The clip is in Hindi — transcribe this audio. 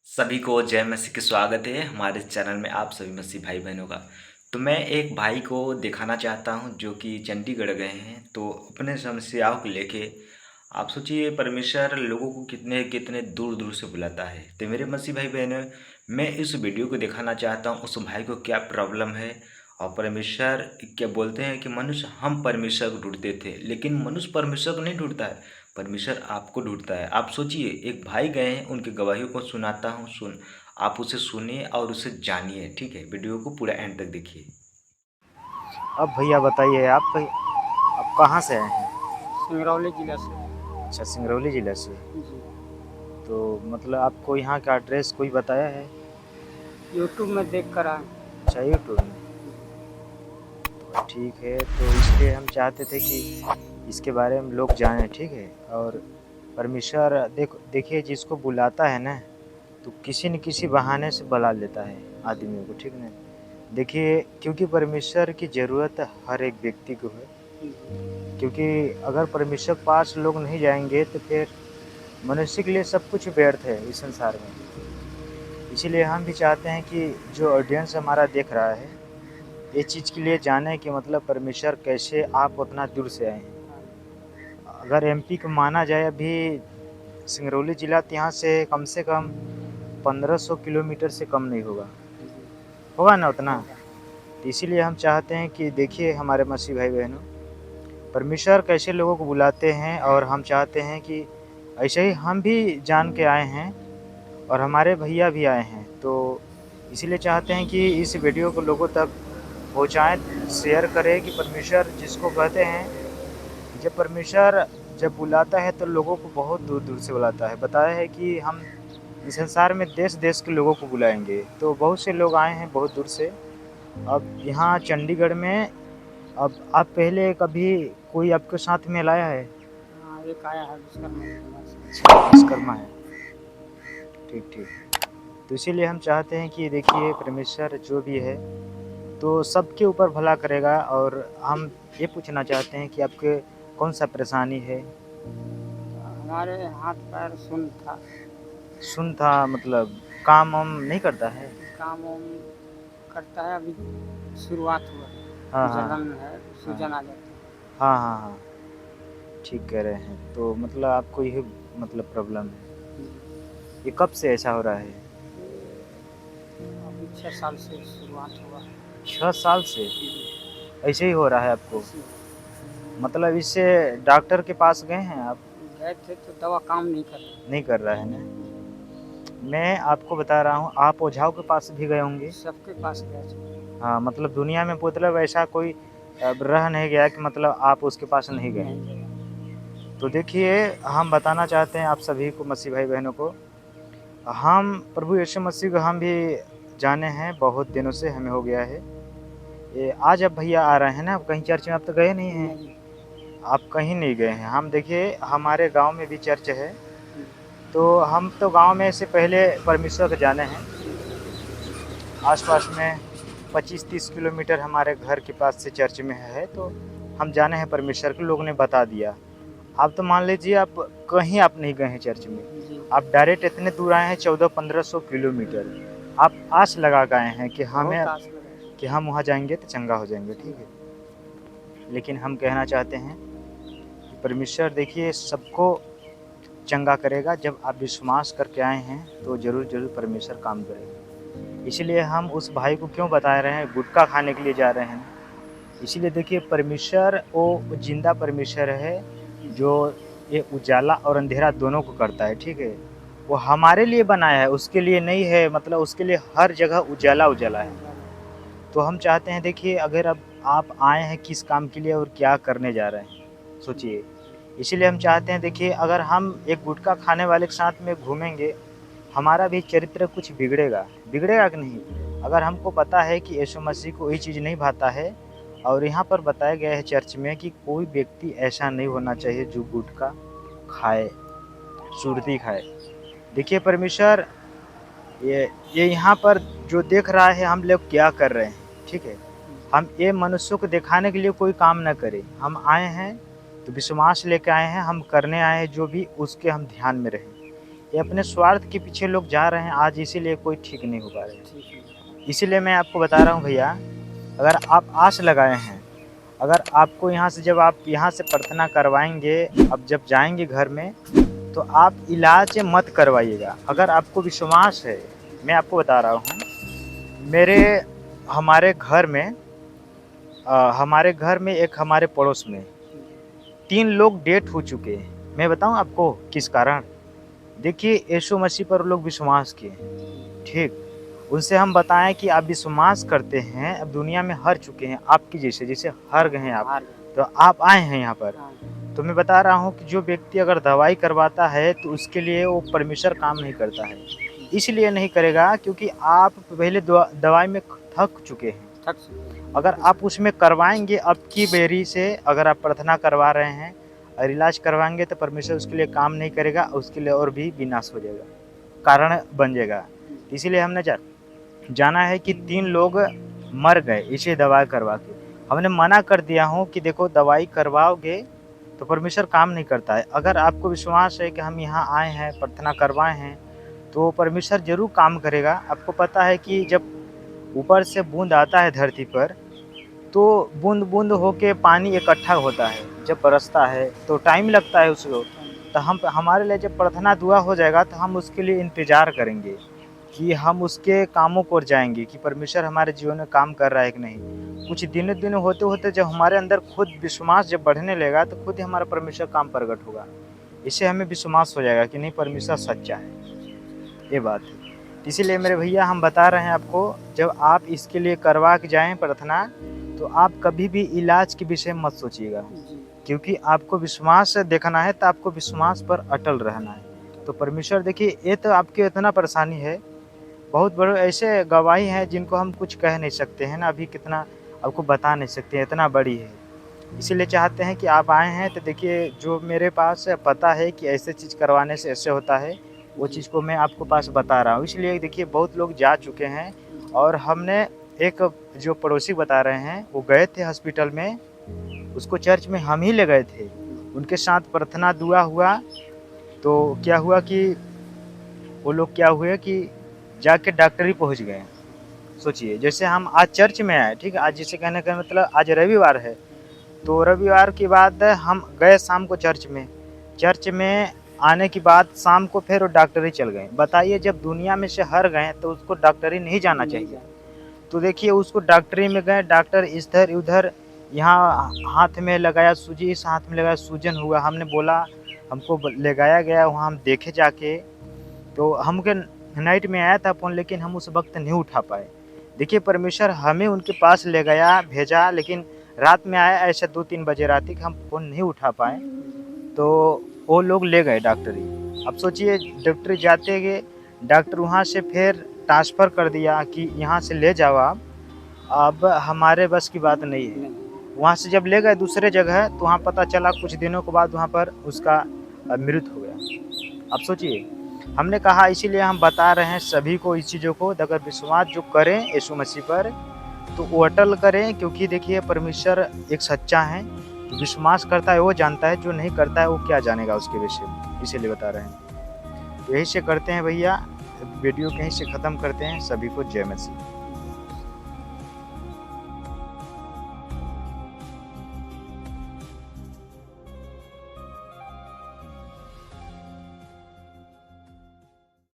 सभी को जय मसीह की स्वागत है हमारे चैनल में आप सभी मसीह भाई बहनों का। तो मैं एक भाई को दिखाना चाहता हूं जो कि चंडीगढ़ गए हैं, तो अपने समस्याओं को लेके आप सोचिए परमेश्वर लोगों को कितने कितने दूर दूर से बुलाता है। तो मेरे मसीह भाई बहनों, मैं इस वीडियो को दिखाना चाहता हूं उस भाई को क्या प्रॉब्लम है। और परमेश्वर क्या बोलते हैं कि मनुष्य हम परमेश्वर को ढूंढते थे, लेकिन मनुष्य परमेश्वर को नहीं ढूंढता है, परमेश्वर आपको ढूंढता है। आप सोचिए, एक भाई गए हैं, उनकी गवाहियों को सुनाता हूँ, आप उसे सुनिए और उसे जानिए। ठीक है, वीडियो को पूरा एंड तक देखिए। अब भैया बताइए आप कहाँ से आए हैं? सिंगरौली जिला से। अच्छा, सिंगरौली जिला से। जी। तो मतलब आपको यहाँ का एड्रेस कोई बताया है? यूट्यूब में देख कर आए। अच्छा, यूट्यूब में। तो ठीक है, तो इसलिए हम चाहते थे कि इसके बारे में लोग जानें, ठीक है। और परमेश्वर देखिए, जिसको बुलाता है ना, तो किसी न किसी बहाने से बुला लेता है आदमियों को, ठीक ना। देखिए, क्योंकि परमेश्वर की ज़रूरत हर एक व्यक्ति को है। क्योंकि अगर परमेश्वर के पास लोग नहीं जाएंगे तो फिर मनुष्य के लिए सब कुछ व्यर्थ है इस संसार में। इसीलिए हम भी चाहते हैं कि जो ऑडियंस हमारा देख रहा है, ये चीज़ के लिए जाने कि मतलब परमेश्वर कैसे आप उतना दूर से आए हैं। अगर एमपी को माना जाए, अभी सिंगरौली जिला तो यहाँ से कम 1500 किलोमीटर से कम नहीं होगा, होगा ना उतना। तो इसीलिए हम चाहते हैं कि देखिए हमारे मसीह भाई बहनों, परमेश्वर कैसे लोगों को बुलाते हैं, और हम चाहते हैं कि ऐसे ही हम भी जान के आए हैं और हमारे भैया भी आए हैं। तो इसीलिए चाहते हैं कि इस वीडियो को लोगों तक पहुँचाएँ, शेयर करें कि परमेश्वर जिसको कहते हैं, जब परमेश्वर जब बुलाता है तो लोगों को बहुत दूर-दूर से बुलाता है। बताया है कि हम इस संसार में देश-देश के लोगों को बुलाएँगे, तो बहुत से लोग आए हैं बहुत दूर से। अब यहाँ चंडीगढ़ में, अब आप पहले कभी कोई आपके साथ में लाया है? हाँ, एक आया है विश्वकर्मा अच्छा, विश्वकर्मा है। ठीक, ठीक। तो इसीलिए हम चाहते हैं कि देखिए परमेश्वर जो भी है, तो सबके ऊपर भला करेगा। और हम ये पूछना चाहते हैं कि आपके कौन-सा परेशानी है? हमारे हाथ पैर सुन्न था। सुन्न था मतलब काम-वाम नहीं करता है? काम वाम करता है, अभी शुरुआत हुआ हाँ, है। हाँ। जलन है, हाँ। सूजन आ जाती हाँ, हाँ, हाँ। ठीक कह रहे हैं। तो मतलब आपको ये मतलब प्रॉब्लम है। है। ये कब से ऐसा हो रहा है? अभी 6 साल से शुरुआत हुआ है। 6 साल से ऐसे ही हो रहा है आपको? इसी मतलब इससे डॉक्टर के पास गए हैं आप? गए थे तो दवा काम नहीं कर रही। नहीं कर रहा है ना? मैं आपको बता रहा हूँ, आप ओझाओं के पास भी गए होंगे? सबके पास गया था। हाँ, मतलब दुनिया में मतलब ऐसा कोई अब रह नहीं गया कि मतलब आप उसके पास नहीं गए। नहीं गया। तो देखिए, हम बताना चाहते हैं आप सभी को, मसीह भाई बहनों को, हम प्रभु यीशु मसीह को हम भी जाने हैं बहुत दिनों से, हमें हो गया है। ये आज अब भैया आ रहे हैं ना, कहीं चर्च में आप तो गए नहीं हैं? नहीं। आप कहीं नहीं गए हैं। हम देखिए, हमारे गाँव में भी चर्च है, तो हम तो गाँव में से पहले परमेश्वर को जाने हैं। आस-पास में 25-30 किलोमीटर हमारे घर के पास से चर्च में है, तो हम जाने हैं परमेश्वर को, लोगों ने बता दिया। आप तो मान लीजिए आप कहीं आप नहीं गए हैं चर्च में, जी। आप डायरेक्ट इतने दूर आए हैं 1400-1500 किलोमीटर। आप आस लगा के आए हैं कि बहुत हमें आस लगा है। कि हम वहाँ जाएँगे तो चंगा हो जाएँगे, ठीक है। लेकिन हम कहना चाहते हैं कि परमेश्वर देखिए सबको चंगा करेगा। जब आप विश्वास करके आए हैं तो ज़रूर परमेश्वर काम करेगा। इसीलिए हम उस भाई को क्यों बता रहे हैं, गुटखा खाने के लिए जा रहे हैं। इसीलिए देखिए, परमेश्वर वो ज़िंदा परमेश्वर है, जो ये उजाला और अंधेरा दोनों को करता है, ठीक है। वो हमारे लिए बनाया है, उसके लिए नहीं है, मतलब उसके लिए हर जगह उजाला-उजाला है। तो हम चाहते हैं देखिए, अगर अब आप आए हैं किस काम के लिए और क्या करने जा रहे हैं, सोचिए। इसीलिए हम चाहते हैं देखिए, अगर हम एक गुटखा खाने वाले के साथ में घूमेंगे, हमारा भी चरित्र कुछ बिगड़ेगा, बिगड़ेगा कि नहीं? अगर हमको पता है कि यीशु मसीह को ये चीज़ नहीं भाता है, और यहाँ पर बताया गया है चर्च में कि कोई व्यक्ति ऐसा नहीं होना चाहिए जो गुटखा खाए, सुर्ती खाए। देखिए परमेश्वर, ये यहाँ पर जो देख रहा है हम लोग क्या कर रहे हैं, ठीक है? हम ये मनुष्यों को दिखाने के लिए कोई काम ना करें। हम आए हैं तो विश्वास लेके आए हैं, हम करने आए हैं जो भी उसके हम ध्यान में रहें। ये अपने स्वार्थ के पीछे लोग जा रहे हैं आज, इसीलिए कोई ठीक नहीं हो पा रहे हैं। ठीक है। इसीलिए मैं आपको बता रहा हूँ भैया, अगर आप आस लगाए हैं, अगर आपको यहाँ से जब आप यहाँ से प्रार्थना करवाएँगे, अब जब जाएँगे घर में, तो आप इलाज मत करवाइएगा। अगर आपको विश्वास है, मैं आपको बता रहा हूँ, मेरे हमारे घर में एक हमारे पड़ोस में 3 लोग डेथ हो चुके हैं। मैं बताऊँ आपको किस कारण? देखिए, यीशु मसीह पर लोग विश्वास किए, ठीक? उनसे हम बताएँ कि आप विश्वास करते हैं, अब दुनिया में हार चुके हैं, आपकी जैसे हार गए हैं आप, हार गए। तो आप आए हैं यहाँ पर। हाँ, तो मैं बता रहा हूँ कि जो व्यक्ति अगर दवाई करवाता है, तो उसके लिए वो परमेश्वर काम नहीं करता है। इसलिए नहीं करेगा क्योंकि आप पहले दवाई में थक चुके हैं। थक चुके हैं। अगर आप उसमें करवाएँगे, अब की बेरी से अगर आप प्रार्थना करवा रहे हैं और इलाज करवाएँगे, तो परमेश्वर उसके लिए काम नहीं करेगा, उसके लिए और भी विनाश हो जाएगा, कारण बन जाएगा। इसीलिए हमने जाना है कि 3 लोग मर गए इसे दवाई करवा के। हमने मना कर दिया हूँ कि देखो, दवाई करवाओगे तो परमेश्वर काम नहीं करता है। अगर आपको विश्वास है कि हम यहाँ आए हैं, प्रार्थना करवाए हैं, तो परमेश्वर ज़रूर काम करेगा। आपको पता है कि जब ऊपर से बूँद आता है धरती पर, तो बूँद-बूँद होके पानी इकट्ठा होता है। जब बरसता है तो टाइम लगता है उसको। तो हमारे लिए जब प्रार्थना दुआ हो जाएगा, तो हम उसके लिए इंतज़ार करेंगे कि हम उसके कामों को ओर जाएँगे कि परमेश्वर हमारे जीवन में काम कर रहा है कि नहीं। कुछ दिन होते-होते जब हमारे अंदर खुद विश्वास जब बढ़ने लगेगा, तो खुद ही हमारा परमेश्वर काम प्रकट होगा। इससे हमें विश्वास हो जाएगा कि नहीं, परमेश्वर सच्चा है, ये बात है। इसीलिए मेरे भैया हम बता रहे हैं आपको, जब आप इसके लिए करवा के जाएँ प्रार्थना, तो आप कभी भी इलाज के विषय में मत सोचिएगा, जी। क्योंकि आपको विश्वास देखना है, तो आपको विश्वास पर अटल रहना है। तो परमेश्वर देखिए, ये तो आपकी इतना परेशानी है, बहुत बड़े ऐसे गवाही हैं जिनको हम कुछ कह नहीं सकते हैं ना, अभी कितना आपको बता नहीं सकते हैं, इतना बड़ी है। इसीलिए चाहते हैं कि आप आए हैं, तो देखिए, जो मेरे पास पता है कि ऐसे चीज़ करवाने से ऐसे होता है, वो चीज़ को मैं आपको पास बता रहा हूँ। इसलिए देखिए, बहुत लोग जा चुके हैं, और हमने एक जो पड़ोसी बता रहे हैं, वो गए थे हॉस्पिटल में, उसको चर्च में हम ही ले गए थे। उनके साथ प्रार्थना दुआ हुआ, तो क्या हुआ कि वो लोग क्या हुए कि जाके डॉक्टरी पहुँच गए। सोचिए, जैसे हम आज चर्च में आए, ठीक है? आज जैसे कहने का मतलब आज रविवार है, तो रविवार के बाद हम गए शाम को चर्च में। चर्च में आने के बाद शाम को फिर वो डॉक्टरी चल गए। बताइए, जब दुनिया में से हार गए, तो उसको डॉक्टरी नहीं जाना चाहिए। तो देखिए, उसको डॉक्टरी में गए, डॉक्टर इधर-उधर, यहाँ हाथ में लगाया सूजी, इस हाथ में लगाया, सूजन हुआ। हमने बोला, हमको लगाया गया, वहाँ हम देखे जाके, तो हमके नाइट में आया था फ़ोन, लेकिन हम उस वक़्त नहीं उठा पाए। देखिए, परमेश्वर हमें उनके पास ले गया, भेजा, लेकिन रात में आया, ऐसे 2-3 बजे रात के हम फ़ोन नहीं उठा पाए, तो वो लोग ले गए डॉक्टरी। अब सोचिए, डॉक्टरी जाते गए, डॉक्टर वहाँ से फिर ट्रांसफ़र कर दिया कि यहाँ से ले जाओ आप। अब हमारे बस की बात नहीं है। वहाँ से जब ले गए दूसरे जगह, तो वहाँ पता चला कुछ दिनों के बाद वहाँ पर उसका मृत्यु हो गया। अब सोचिए, हमने कहा, इसीलिए हम बता रहे हैं सभी को इस चीज़ों को, अगर विश्वास जो करें यीशु मसीह पर, तो वो अटल करें, क्योंकि देखिए, परमेश्वर एक सच्चा है। जो विश्वास करता है वो जानता है, जो नहीं करता है वो क्या जानेगा उसके विषय में, इसीलिए बता रहे हैं। तो यही से करते हैं भैया, वीडियो कहीं से ख़त्म करते हैं। सभी को जय मसीह।